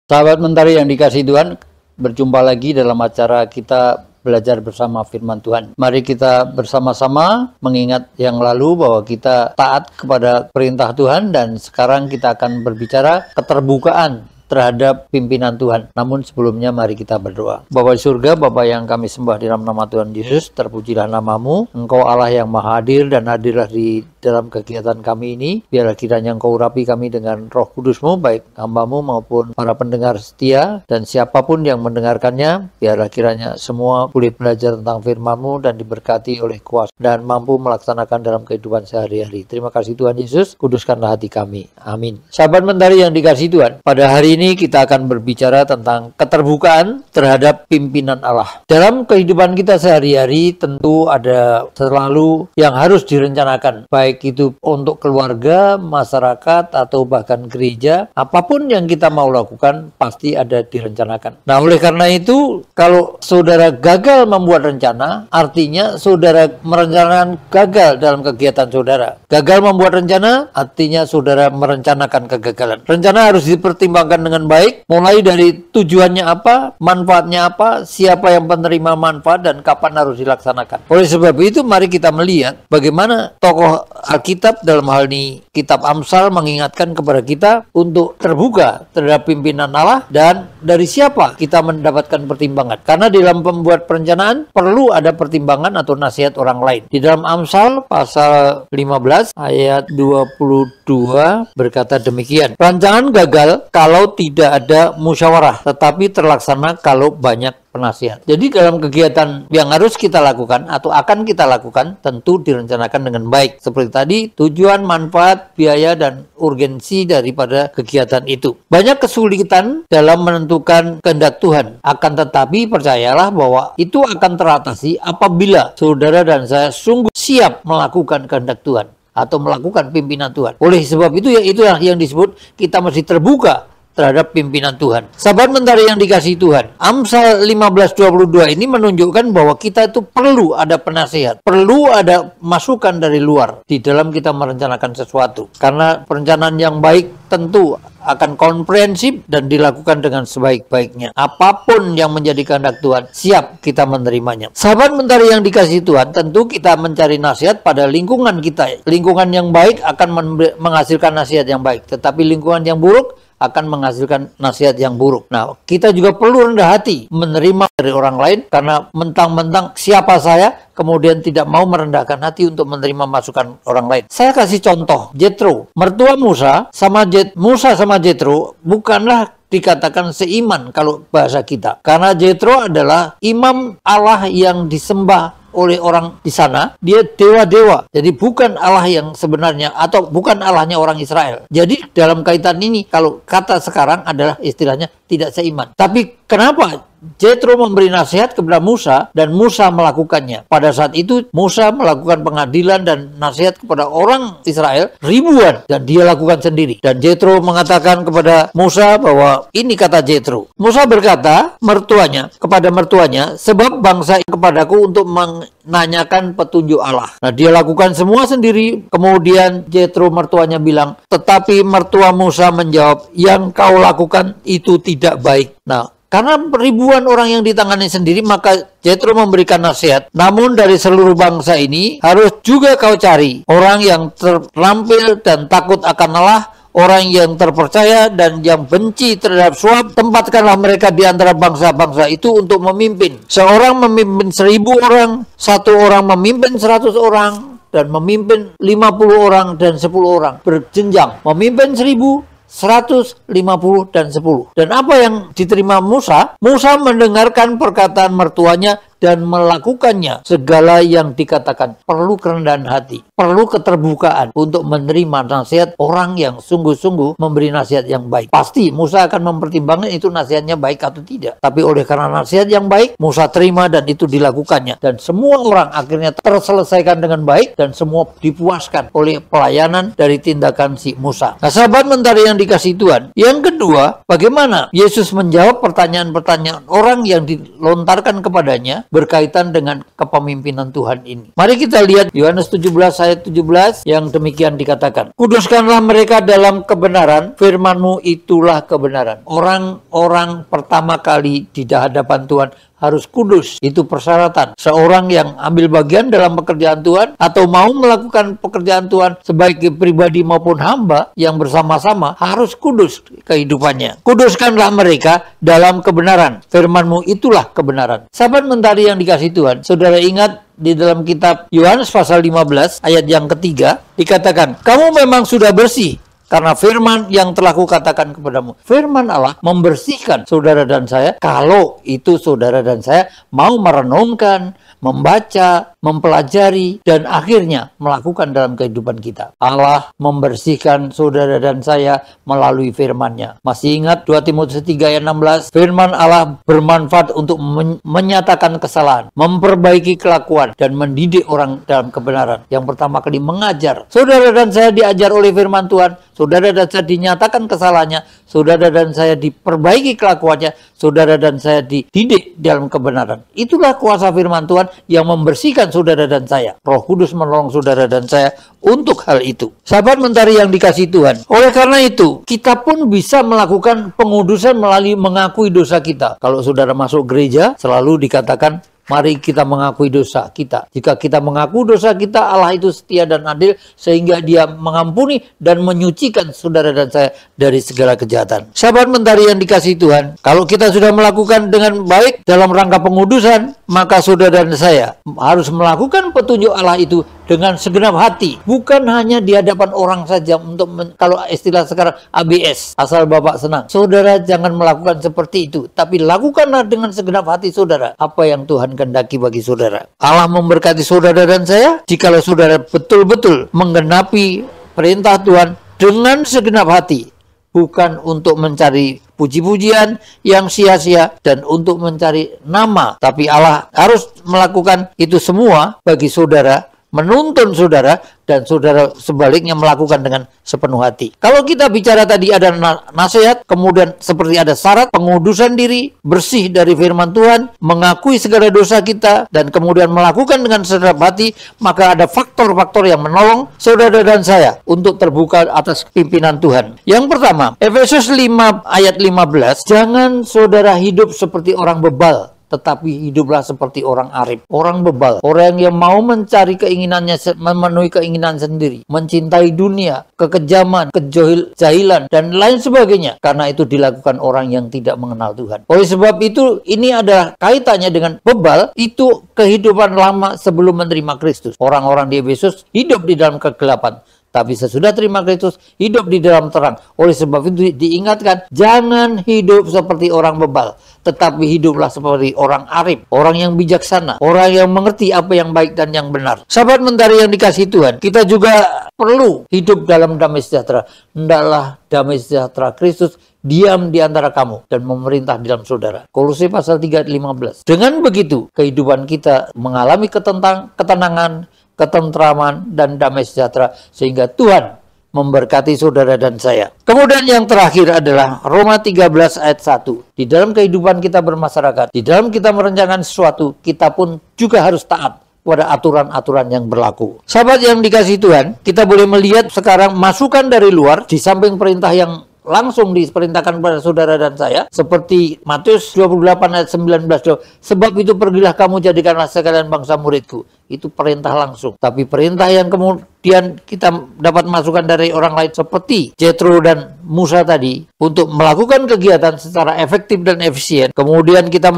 Sahabat Mentari yang dikasihi Tuhan, berjumpa lagi dalam acara kita belajar bersama firman Tuhan. Mari kita bersama-sama mengingat yang lalu bahwa kita taat kepada perintah Tuhan, dan sekarang kita akan berbicara keterbukaan terhadap pimpinan Tuhan. Namun sebelumnya mari kita berdoa. Bapa di surga, Bapa yang kami sembah di dalam nama Tuhan Yesus, terpujilah namamu. Engkau Allah yang maha hadir dan hadirlah di dalam kegiatan kami ini. Biarlah kiranya Engkau urapi kami dengan Roh Kudus-Mu, baik hamba-Mu maupun para pendengar setia, dan siapapun yang mendengarkannya. Biarlah kiranya semua boleh belajar tentang firman-Mu dan diberkati oleh kuasa dan mampu melaksanakan dalam kehidupan sehari-hari. Terima kasih Tuhan Yesus, kuduskanlah hati kami. Amin. Sahabat Mentari yang dikasihi Tuhan, pada hari ini kita akan berbicara tentang keterbukaan terhadap pimpinan Allah. Dalam kehidupan kita sehari-hari tentu ada selalu yang harus direncanakan, baik itu untuk keluarga, masyarakat, atau bahkan gereja. Apapun yang kita mau lakukan pasti ada direncanakan. Nah, oleh karena itu, kalau saudara gagal membuat rencana, artinya saudara merencanakan gagal dalam kegiatan saudara. Gagal membuat rencana, artinya saudara merencanakan kegagalan. Rencana harus dipertimbangkan dengan baik, mulai dari tujuannya apa, manfaatnya apa, siapa yang penerima manfaat, dan kapan harus dilaksanakan. Oleh sebab itu, mari kita melihat bagaimana tokoh Alkitab, dalam hal ini kitab Amsal, mengingatkan kepada kita untuk terbuka terhadap pimpinan Allah dan dari siapa kita mendapatkan pertimbangan. Karena dalam pembuat perencanaan perlu ada pertimbangan atau nasihat orang lain. Di dalam Amsal pasal 15 ayat 22 berkata demikian. Rancangan gagal kalau tidak ada musyawarah, tetapi terlaksana kalau banyak penasihat. Jadi dalam kegiatan yang harus kita lakukan atau akan kita lakukan tentu direncanakan dengan baik. Seperti tadi, tujuan, manfaat, biaya, dan urgensi daripada kegiatan itu. Banyak kesulitan dalam menentukan kehendak Tuhan. Akan tetapi percayalah bahwa itu akan teratasi apabila saudara dan saya sungguh siap melakukan kehendak Tuhan atau melakukan pimpinan Tuhan. Oleh sebab itu, itulah yang disebut kita mesti terbuka terhadap pimpinan Tuhan. Sahabat Mentari yang dikasihi Tuhan, Amsal 15:22 ini menunjukkan bahwa kita itu perlu ada penasihat, perlu ada masukan dari luar di dalam kita merencanakan sesuatu. Karena perencanaan yang baik tentu akan komprehensif dan dilakukan dengan sebaik-baiknya. Apapun yang menjadi kehendak Tuhan, siap kita menerimanya. Sahabat Mentari yang dikasihi Tuhan, tentu kita mencari nasihat pada lingkungan kita. Lingkungan yang baik akan menghasilkan nasihat yang baik, tetapi lingkungan yang buruk akan menghasilkan nasihat yang buruk. Nah, kita juga perlu rendah hati menerima dari orang lain, karena mentang-mentang siapa saya, kemudian tidak mau merendahkan hati untuk menerima masukan orang lain. Saya kasih contoh, Jethro, mertua Musa sama Jethro bukanlah dikatakan seiman kalau bahasa kita. Karena Jethro adalah imam Allah yang disembah oleh orang di sana, dia dewa-dewa. Jadi bukan Allah yang sebenarnya, atau bukan Allahnya orang Israel. Jadi dalam kaitan ini, kalau kata sekarang adalah istilahnya tidak seiman. Tapi kenapa Jethro memberi nasihat kepada Musa dan Musa melakukannya? Pada saat itu Musa melakukan pengadilan dan nasihat kepada orang Israel ribuan, dan dia lakukan sendiri. Dan Jethro mengatakan kepada Musa bahwa ini kata Jethro. Musa berkata kepada mertuanya, sebab bangsa kepadaku untuk menanyakan petunjuk Allah. Nah, dia lakukan semua sendiri. Kemudian Jethro mertuanya bilang, tetapi mertua Musa menjawab, yang kau lakukan itu tidak baik. Nah, karena ribuan orang yang ditangani sendiri, maka Jethro memberikan nasihat. Namun dari seluruh bangsa ini harus juga kau cari orang yang terampil dan takut akan Allah, orang yang terpercaya dan yang benci terhadap suap. Tempatkanlah mereka di antara bangsa-bangsa itu untuk memimpin. Seorang memimpin 1000 orang, satu orang memimpin 100 orang, dan memimpin 50 orang dan 10 orang. Berjenjang, memimpin 1000, 100, 50, dan 10. Dan apa yang diterima Musa? Musa mendengarkan perkataan mertuanya dan melakukannya. Segala yang dikatakan, perlu kerendahan hati, perlu keterbukaan untuk menerima nasihat orang yang sungguh-sungguh memberi nasihat yang baik. Pasti Musa akan mempertimbangkan itu nasihatnya baik atau tidak. Tapi oleh karena nasihat yang baik, Musa terima dan itu dilakukannya. Dan semua orang akhirnya terselesaikan dengan baik dan semua dipuaskan oleh pelayanan dari tindakan si Musa. Nah, sahabat Mentari yang dikasihi Tuhan, yang kedua, bagaimana Yesus menjawab pertanyaan-pertanyaan orang yang dilontarkan kepadanya berkaitan dengan kepemimpinan Tuhan ini. Mari kita lihat Yohanes 17 ayat 17 yang demikian dikatakan, kuduskanlah mereka dalam kebenaran, firman-Mu itulah kebenaran. Orang-orang pertama kali di hadapan Tuhan harus kudus, itu persyaratan. Seorang yang ambil bagian dalam pekerjaan Tuhan atau mau melakukan pekerjaan Tuhan sebagai pribadi maupun hamba yang bersama-sama harus kudus kehidupannya. Kuduskanlah mereka dalam kebenaran, firman-Mu itulah kebenaran. Sahabat mentari yang dikasihi Tuhan, saudara ingat di dalam kitab Yohanes pasal 15 ayat yang ketiga dikatakan, kamu memang sudah bersih karena firman yang telah kukatakan kepadamu. Firman Allah membersihkan saudara dan saya kalau itu saudara dan saya mau merenungkan, membaca, mempelajari, dan akhirnya melakukan dalam kehidupan kita. Allah membersihkan saudara dan saya melalui firman-Nya. Masih ingat 2 Timotius 3 ayat 16? Firman Allah bermanfaat untuk menyatakan kesalahan, memperbaiki kelakuan, dan mendidik orang dalam kebenaran. Yang pertama kali mengajar. Saudara dan saya diajar oleh firman Tuhan, saudara dan saya dinyatakan kesalahannya, saudara dan saya diperbaiki kelakuannya, saudara dan saya dididik dalam kebenaran. Itulah kuasa firman Tuhan yang membersihkan saudara dan saya. Roh Kudus menolong saudara dan saya untuk hal itu. Sahabat mentari yang dikasihi Tuhan, oleh karena itu kita pun bisa melakukan pengudusan melalui mengakui dosa kita. Kalau saudara masuk gereja selalu dikatakan, mari kita mengakui dosa kita. Jika kita mengaku dosa kita, Allah itu setia dan adil sehingga Dia mengampuni dan menyucikan saudara dan saya dari segala kejahatan. Sahabat mentari yang dikasihi Tuhan, kalau kita sudah melakukan dengan baik dalam rangka pengudusan, maka saudara dan saya harus melakukan petunjuk Allah itu dengan segenap hati, bukan hanya di hadapan orang saja untuk kalau istilah sekarang ABS, asal Bapak senang. Saudara jangan melakukan seperti itu, tapi lakukanlah dengan segenap hati saudara apa yang Tuhan kehendaki bagi saudara. Allah memberkati saudara dan saya jikalau saudara betul-betul menggenapi perintah Tuhan dengan segenap hati, bukan untuk mencari puji-pujian yang sia-sia dan untuk mencari nama, tapi Allah harus melakukan itu semua bagi saudara, menuntun saudara, dan saudara sebaliknya melakukan dengan sepenuh hati. Kalau kita bicara tadi ada nasihat, kemudian seperti ada syarat pengudusan diri, bersih dari firman Tuhan, mengakui segala dosa kita, dan kemudian melakukan dengan segenap hati, maka ada faktor-faktor yang menolong saudara dan saya untuk terbuka atas pimpinan Tuhan. Yang pertama, Efesus 5 ayat 15, jangan saudara hidup seperti orang bebal, tetapi hiduplah seperti orang arif. Orang bebal, orang yang mau mencari keinginannya, memenuhi keinginan sendiri, mencintai dunia, kekejaman, kejahilan, dan lain sebagainya. Karena itu dilakukan orang yang tidak mengenal Tuhan. Oleh sebab itu, ini ada kaitannya dengan bebal, itu kehidupan lama sebelum menerima Kristus. Orang-orang di Efesus hidup di dalam kegelapan, tapi sesudah terima Kristus, hidup di dalam terang. Oleh sebab itu diingatkan, jangan hidup seperti orang bebal, tetapi hiduplah seperti orang arif, orang yang bijaksana, orang yang mengerti apa yang baik dan yang benar. Sahabat mentari yang dikasihi Tuhan, kita juga perlu hidup dalam damai sejahtera. Hendaklah damai sejahtera Kristus diam di antara kamu dan memerintah di dalam saudara. Kolose pasal 3 ayat 15. Dengan begitu, kehidupan kita mengalami ketenangan, ketentraman, dan damai sejahtera sehingga Tuhan memberkati saudara dan saya. Kemudian yang terakhir adalah Roma 13 ayat 1. Di dalam kehidupan kita bermasyarakat, di dalam kita merencanakan sesuatu, kita pun juga harus taat pada aturan-aturan yang berlaku. Sahabat yang dikasihi Tuhan, kita boleh melihat sekarang masukan dari luar di samping perintah yang langsung diperintahkan pada saudara dan saya, seperti Matius 28 ayat 19, sebab itu pergilah kamu jadikanlah sekalian bangsa muridku. Itu perintah langsung. Tapi perintah yang kemudian kita dapat masukan dari orang lain seperti Jethro dan Musa tadi, untuk melakukan kegiatan secara efektif dan efisien. Kemudian kita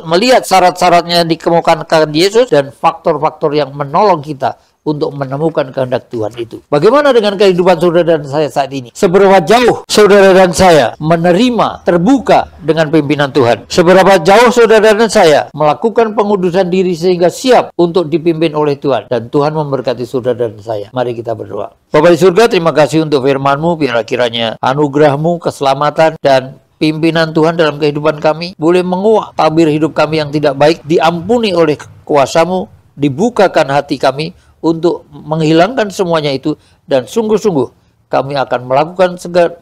melihat syarat-syaratnya dikemukakan Yesus dan faktor-faktor yang menolong kita untuk menemukan kehendak Tuhan itu. Bagaimana dengan kehidupan saudara dan saya saat ini? Seberapa jauh saudara dan saya menerima, terbuka dengan pimpinan Tuhan? Seberapa jauh saudara dan saya melakukan pengudusan diri sehingga siap untuk dipimpin oleh Tuhan? Dan Tuhan memberkati saudara dan saya. Mari kita berdoa. Bapa di surga, terima kasih untuk firman-Mu. Biar kiranya anugerah-Mu, keselamatan, dan pimpinan Tuhan dalam kehidupan kami boleh menguak tabir hidup kami yang tidak baik, diampuni oleh kuasa-Mu, dibukakan hati kami untuk menghilangkan semuanya itu, dan sungguh-sungguh kami akan melakukan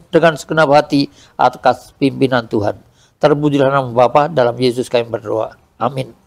dengan segenap hati atas pimpinan Tuhan. Terpujilah nama Bapa, dalam Yesus kami berdoa. Amin.